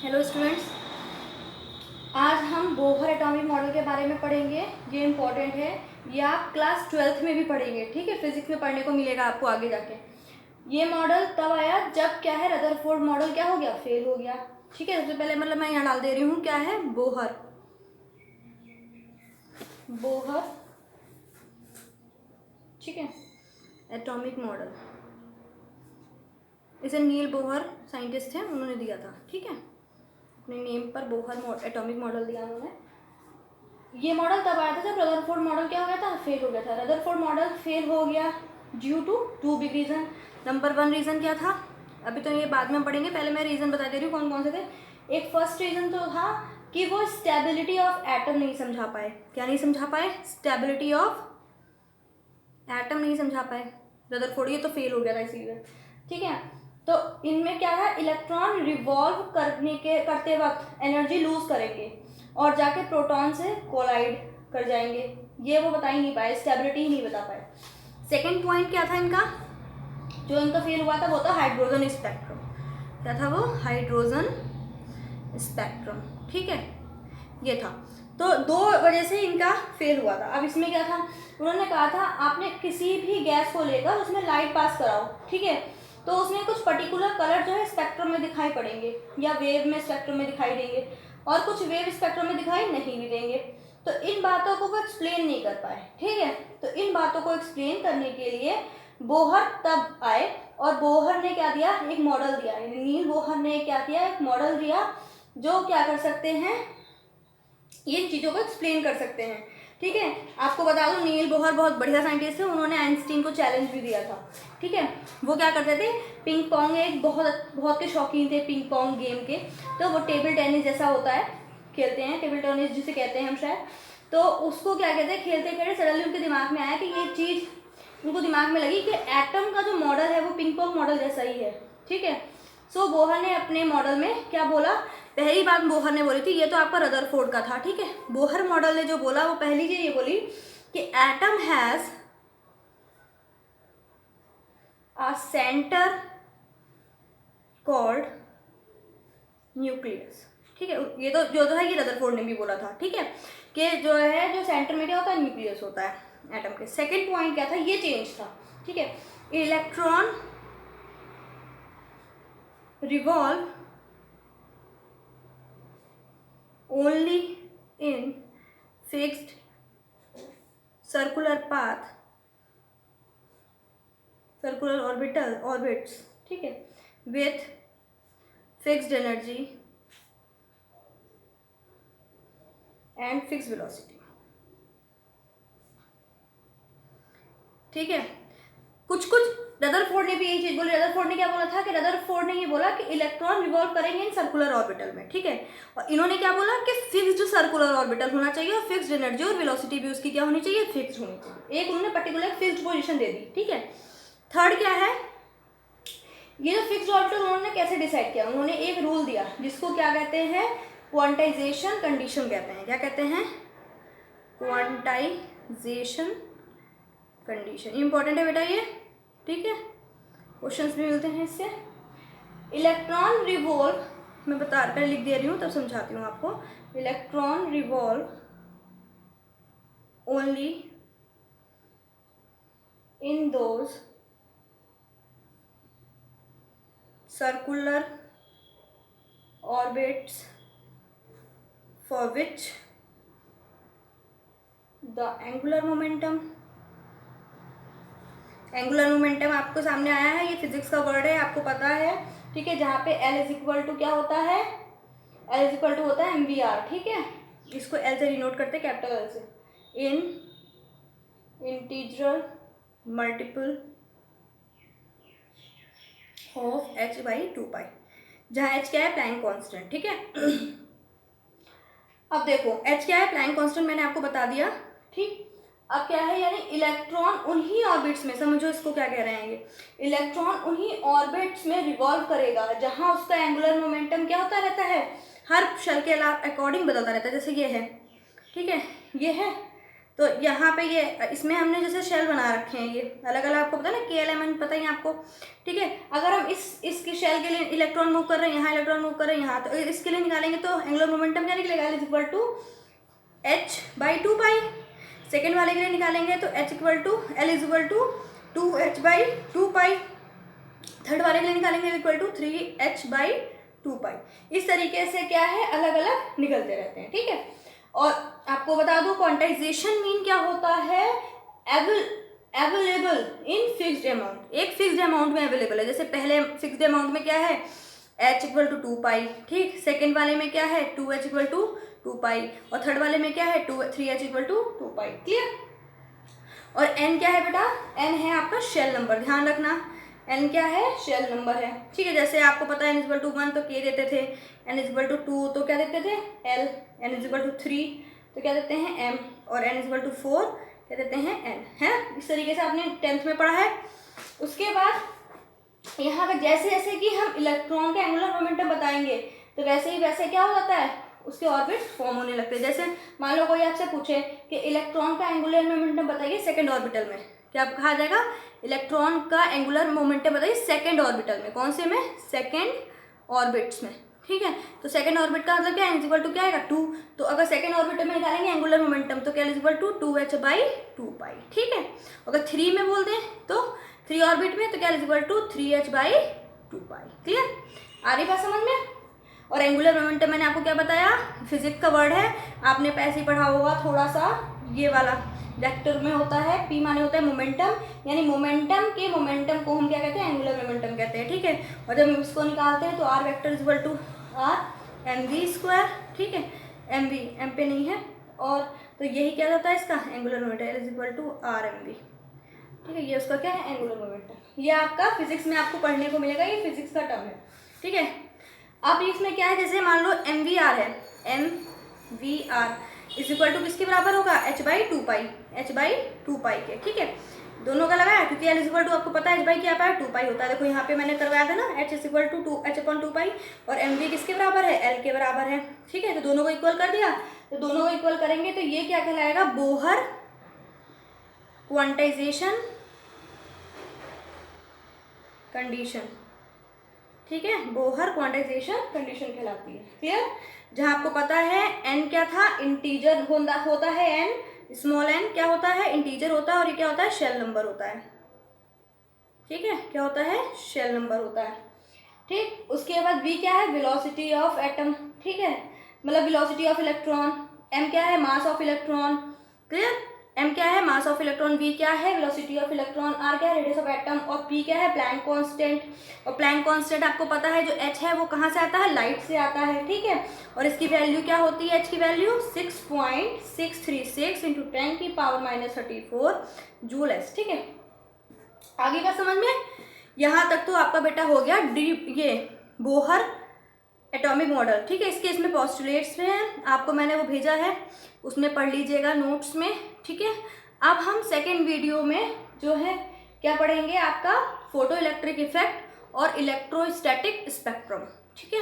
Hello students, आज हम Bohr atomic model के बारे में पढ़ेंगे। ये इम्पॉर्टेंट है, ये आप क्लास 12th में भी पढ़ेंगे। ठीक है, फिजिक्स में पढ़ने को मिलेगा आपको आगे जाके। ये मॉडल तब आया जब क्या है, रदरफोर्ड मॉडल क्या हो गया, फेल हो गया। ठीक है, सबसे पहले मतलब मैं यहाँ डाल दे रही हूँ क्या है, बोहर बोहर ठीक है, एटॉमिक मॉडल। इसे नील बोहर साइंटिस्ट हैं, उन्होंने दिया था। ठीक है, अपने नेम पर बोहर एटॉमिक मॉडल दिया उन्होंने। ये मॉडल तब आया था जब रदरफोर्ड मॉडल क्या हो गया था, फेल हो गया था। रदरफोर्ड मॉडल फेल हो गया due to two big reason. Number 1 reason क्या था, अभी तो ये बाद में पढ़ेंगे, पहले मैं रीजन बता दे रही हूँ कौन कौन से थे। एक फर्स्ट रीजन तो था कि वो स्टेबिलिटी ऑफ एटम नहीं समझा पाए। क्या नहीं समझा पाए, स्टेबिलिटी ऑफ एटम नहीं समझा पाए रदरफोर्ड, ये तो फेल हो गया था इसीलिए। ठीक है, तो इनमें क्या है, इलेक्ट्रॉन रिवॉल्व करते वक्त एनर्जी लूज करेंगे और जाके प्रोटॉन से कोलाइड कर जाएंगे। ये वो बता ही नहीं पाए, स्टेबिलिटी ही नहीं बता पाए। सेकेंड पॉइंट क्या था इनका, जो इनका फेल हुआ था, वो था हाइड्रोजन स्पेक्ट्रम। क्या था वो, हाइड्रोजन स्पेक्ट्रम। ठीक है, ये था। तो दो वजह से इनका फेल हुआ था। अब इसमें क्या था, उन्होंने कहा था आपने किसी भी गैस को लेकर उसमें लाइट पास कराओ। ठीक है, तो उसमें कुछ पर्टिकुलर कलर जो है स्पेक्ट्रम में दिखाई पड़ेंगे, या वेव में स्पेक्ट्रम में दिखाई देंगे, और कुछ वेव स्पेक्ट्रम में दिखाई नहीं भी देंगे। तो इन बातों को वो एक्सप्लेन नहीं कर पाए। ठीक है, तो इन बातों को एक्सप्लेन करने के लिए बोहर तब आए, और बोहर ने क्या दिया, एक मॉडल दिया। नील बोहर ने क्या किया, एक मॉडल दिया जो क्या कर सकते हैं, ये चीज़ों को एक्सप्लेन कर सकते हैं। ठीक है, आपको बता दूं नील बोहर बहुत बढ़िया साइंटिस्ट है, उन्होंने आइंस्टीन को चैलेंज भी दिया था। ठीक है, वो क्या करते थे, पिंग पोंग, एक बहुत के शौकीन थे पिंग पोंग गेम के। तो वो टेबल टेनिस जैसा होता है, खेलते हैं, टेबल टेनिस जिसे कहते हैं हम शायद। तो उसको क्या कहते हैं, खेलते खेलते सडनली उनके दिमाग में आया कि ये चीज़ उनको दिमाग में लगी कि एटम का जो मॉडल है वो पिंग पोंग मॉडल जैसा ही है। ठीक है, सो बोहर ने अपने मॉडल में क्या बोला, पहली बात बोहर ने बोली थी, ये तो आपका रदरफोर्ड का था। ठीक है, बोहर मॉडल ने जो बोला वो पहली चीज ये बोली कि atom has a centre called nucleus. ठीक है, ये तो जो है ये रदरफोर्ड ने भी बोला था। ठीक है, कि जो है, जो सेंटर में क्या होता है, न्यूक्लियस होता है एटम के। सेकेंड पॉइंट क्या था, ये चेंज था। ठीक है, electron revolve only in fixed circular path, circular orbits. ठीक है, with fixed energy and fixed velocity. ठीक है, कुछ रदरफोर्ड ने भी यही चीज बोली। रदरफोर्ड ने क्या बोला था, कि रदरफोर्ड ने ये बोला कि इलेक्ट्रॉन रिवॉल्व करेंगे इन सर्कुलर ऑर्बिटल में। ठीक है, और इन्होंने क्या बोला कि फिक्स्ड सर्कुलर ऑर्बिटल होना चाहिए, और फिक्स्ड एनर्जी और वेलोसिटी भी उसकी क्या होनी चाहिए, फिक्स्ड होनी चाहिए। एक उन्होंने पर्टिकुलर फिक्स्ड पोजीशन दे दी। ठीक है, थर्ड क्या है, ये जो फिक्स्ड ऑर्बिटल उन्होंने कैसे डिसाइड किया, उन्होंने एक रूल दिया जिसको क्या कहते हैं, क्वांटाइजेशन कंडीशन कहते हैं। क्या कहते हैं, क्वांटाइजेशन कंडीशन। इंपॉर्टेंट है बेटा ये। ठीक है, क्वेश्चंस भी मिलते हैं इससे। इलेक्ट्रॉन रिवॉल्व, मैं बता कर लिख दे रही हूँ तब समझाती हूँ आपको। Electron revolve only in those circular orbits for which the angular momentum आपको सामने आया है, ये फिजिक्स का वर्ड है, आपको पता है। ठीक है, जहाँ पे L इज इक्वल टू क्या होता है, L इज इक्वल टू होता है mvr। ठीक है, इसको L से डिनोट करते हैं, कैपिटल L से, इन इंटीग्रल मल्टीपल ऑफ h/2π, जहाँ h क्या है, प्लैंक कांस्टेंट। ठीक है, अब देखो h क्या है, प्लैंक कांस्टेंट मैंने आपको बता दिया। ठीक, अब क्या है, यानी इलेक्ट्रॉन उन्हीं ऑर्बिट्स में, समझो इसको क्या कह रहे हैं, ये इलेक्ट्रॉन उन्हीं ऑर्बिट्स में रिवॉल्व करेगा जहां उसका एंगुलर मोमेंटम क्या होता रहता है, हर शल के अकॉर्डिंग बदलता रहता है। जैसे ये है, ठीक है, ये है, तो यहाँ पे ये इसमें हमने जैसे शेल बना रखे हैं, ये अलग अलग आपको पता है ना, के एलिमेंट पता ही आपको, ठीक है। अगर हम इसकी शेल के लिए इलेक्ट्रॉन मूव कर रहे हैं, यहाँ इलेक्ट्रॉन मूव कर रहे हैं यहाँ, तो इसके लिए निकालेंगे तो एंगुलर मोमेंटम क्या निकलेगा, L equal to h/2π। Second वाले के लिए निकालेंगे तो L equal to 2h/2π। Third वाले के लिए निकालेंगे L इक्वल टू 3h/2π। इस तरीके से क्या है, अलग अलग निकलते रहते हैं, ठीक है। और आपको बता दूं क्वांटाइजेशन मीन क्या होता है, अवेलेबल इन फिक्स्ड अमाउंट, एक फिक्स्ड अमाउंट में अवेलेबल है। जैसे पहले फिक्स्ड अमाउंट में क्या है, h इक्वल टू 2π, ठीक। सेकेंड वाले में क्या है, 2h इक्वल टू 2π, और थर्ड वाले में क्या है, 3h इक्वल टू 2π, क्लियर। और n क्या है बेटा, n है आपका शेल नंबर, ध्यान रखना n क्या है, शेल नंबर है, ठीक है। जैसे आपको पता है n इक्वल टू 1 तो k देते थे, n इक्वल टू 2 तो क्या देते थे l, n इक्वल टू 3 तो क्या देते हैं m, और n इक्वल टू 4 क्या देते हैं n, है। इस तरीके से आपने 10th में पढ़ा है। उसके बाद यहाँ पे जैसे जैसे कि हम इलेक्ट्रॉन का एंगुलर मोमेंटम बताएंगे तो वैसे ही वैसे क्या हो जाता है, उसके ऑर्बिट फॉर्म होने लगते हैं। जैसे मान लो कोई आपसे पूछे कि इलेक्ट्रॉन का एंगुलर मोमेंटम बताइए सेकंड ऑर्बिटल में, क्या कहा जाएगा, इलेक्ट्रॉन का एंगुलर मोमेंटम बताइए सेकंड ऑर्बिटल में, कौन से में, सेकंड ऑर्बिट्स में, ठीक है। तो सेकंड ऑर्बिट का मतलब क्या है, इक्वल टू क्या आएगा 2। तो अगर सेकंड ऑर्बिटल में निकालेंगे एंगुलर मोमेंटम तो क्या इक्वल टू 2h/2π, ठीक है। अगर 3 में बोलते हैं तो 3 ऑर्बिट में तो क्या इक्वल टू 3h/2π, क्लियर। आ रही बात समझ में। और एंगुलर मोमेंटम मैंने आपको क्या बताया, फिजिक्स का वर्ड है, आपने पैसे ही पढ़ा होगा थोड़ा सा, ये वाला वेक्टर में होता है, p माने होता है मोमेंटम, यानी मोमेंटम के मोमेंटम को हम क्या कहते हैं, एंगुलर मोमेंटम कहते हैं, ठीक है। और जब हम इसको निकालते हैं तो r vector equal to r mv², ठीक है, mv m पे नहीं है, और तो यही क्या होता है इसका angular momentum equal to r mv, ठीक है। ये उसका क्या है, एंगुलर मोमेंटम। ये आपका फिजिक्स में आपको पढ़ने को मिलेगा, ये फिजिक्स का टर्म है, ठीक है। अब इसमें क्या है, जैसे मान लो mvr है, mvr इज इक्वल टू किसके बराबर होगा, h/2π, h/2π के, ठीक है। दोनों का लगाया क्योंकि l इज इक्वल टू आपको पता है h/2 क्या है, 2π होता है। देखो यहाँ पे मैंने करवाया था ना, h is equal to h/2π, और mv किसके बराबर है, l के बराबर है, ठीक है। तो दोनों को इक्वल कर दिया, तो दोनों को इक्वल करेंगे तो ये क्या कहलाएगा, बोहर क्वांटाइजेशन कंडीशन, ठीक है, बोहर क्वांटाइजेशन कंडीशन कहलाती है, क्लियर। जहां आपको पता है n क्या था, इंटीजर होता है, n स्मॉल n क्या होता है, इंटीजर होता है, और ये क्या होता है, शेल नंबर होता है, ठीक है, क्या होता है, शेल नंबर होता है, ठीक। उसके बाद v क्या है, वेलोसिटी ऑफ एटम, ठीक है, मतलब वेलोसिटी ऑफ इलेक्ट्रॉन, m क्या है, mass of electron, clear. m क्या है, मास ऑफ इलेक्ट्रॉन, v क्या है, वेलोसिटी ऑफ इलेक्ट्रॉन, r क्या है, रेडियस ऑफ एटम, और p क्या है, प्लैंक कांस्टेंट। और प्लैंक कांस्टेंट आपको पता है जो h है वो कहाँ से आता है, लाइट से आता है, ठीक है। और इसकी वैल्यू क्या होती है, h की वैल्यू 6.636 × 10⁻34 जूल, ठीक है। आगे का समझ में, यहाँ तक तो आपका बेटा हो गया डीप, ये बोहर एटॉमिक मॉडल, ठीक है। इसके इसमें पॉस्टुलेट्स हैं, आपको मैंने वो भेजा है, उसमें पढ़ लीजिएगा नोट्स में, ठीक है। अब हम सेकेंड वीडियो में जो है क्या पढ़ेंगे, आपका फोटो इलेक्ट्रिक इफेक्ट और इलेक्ट्रोस्टैटिक स्पेक्ट्रम, ठीक है।